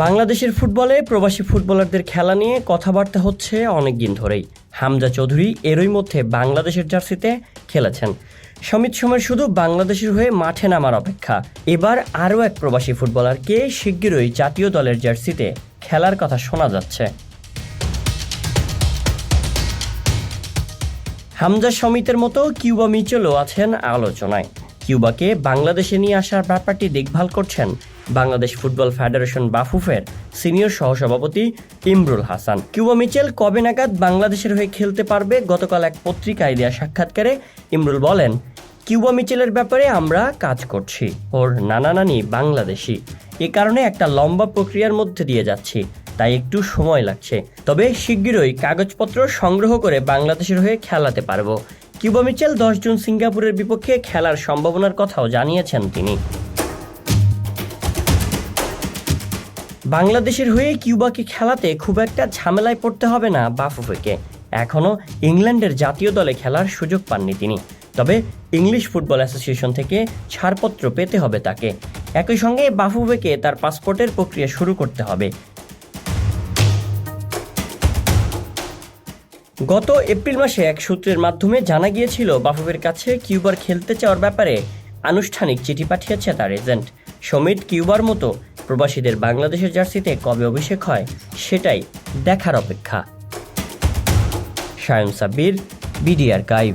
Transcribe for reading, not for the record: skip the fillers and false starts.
বাংলাদেশের ফুটবলে প্রবাসী ফুটবলারদের খেলা নিয়ে কথাবার্তা হচ্ছে অনেক দিন ধরেই। হামজা চৌধুরী এরই মধ্যে বাংলাদেশের জার্সিতে খেলেছেন। সমিত সময় শুধু বাংলাদেশের হয়ে মাঠে নামার অপেক্ষা। এবার আরও এক প্রবাসী ফুটবলারকে শিগগিরই জাতীয় দলের জার্সিতে খেলার কথা শোনা যাচ্ছে। হামজা সমিতের মতো কিউবা মিচেলও আছেন আলোচনায়। কিউবাকে বাংলাদেশে নিয়ে আসার ব্যাপারটি দেখভাল করছেন বাংলাদেশ ফুটবল ফেডারেশন বাফুফের সিনিয়র সহসভাপতি ইমরুল হাসান। কিউবা মিচেল কবে নাগাদ বাংলাদেশের হয়ে খেলতে পারবে, গতকাল এক পত্রিকায় দেওয়া সাক্ষাৎকারে ইমরুল বলেন, কিউবা মিচেলের ব্যাপারে আমরা কাজ করছি। ওর নানা নানি বাংলাদেশি, এ কারণে একটা লম্বা প্রক্রিয়ার মধ্যে দিয়ে যাচ্ছি, তাই একটু সময় লাগছে। তবে শিগগিরই কাগজপত্র সংগ্রহ করে বাংলাদেশের হয়ে খেলাতে পারবো। কিউবা মিচেল 10 জুন সিঙ্গাপুরের বিপক্ষে খেলার সম্ভাবনার কথাও জানিয়েছেন তিনি। বাংলাদেশের হয়ে কিউবাকে খেলাতে খুব একটা ঝামেলায় পড়তে হবে না বাফুফেকে। এখনও ইংল্যান্ডের জাতীয় দলে খেলার সুযোগ পাননি তিনি। তবে ইংলিশ ফুটবল অ্যাসোসিয়েশন থেকে ছাড়পত্র পেতে হবে তাকে। একই সঙ্গে বাফুফেকে তার পাসপোর্টের প্রক্রিয়া শুরু করতে হবে। গত এপ্রিল মাসে এক সূত্রের মাধ্যমে জানা গিয়েছিল বাফুফের কাছে কিউবার খেলতে চাওয়ার ব্যাপারে আনুষ্ঠানিক চিঠি পাঠিয়েছে তার এজেন্ট। সমিত কিউবার মতো প্রবাসীদের বাংলাদেশের জার্সিতে কবে অভিষেক হয় সেটাই দেখার অপেক্ষা। Shayan Sabbir, BD archive.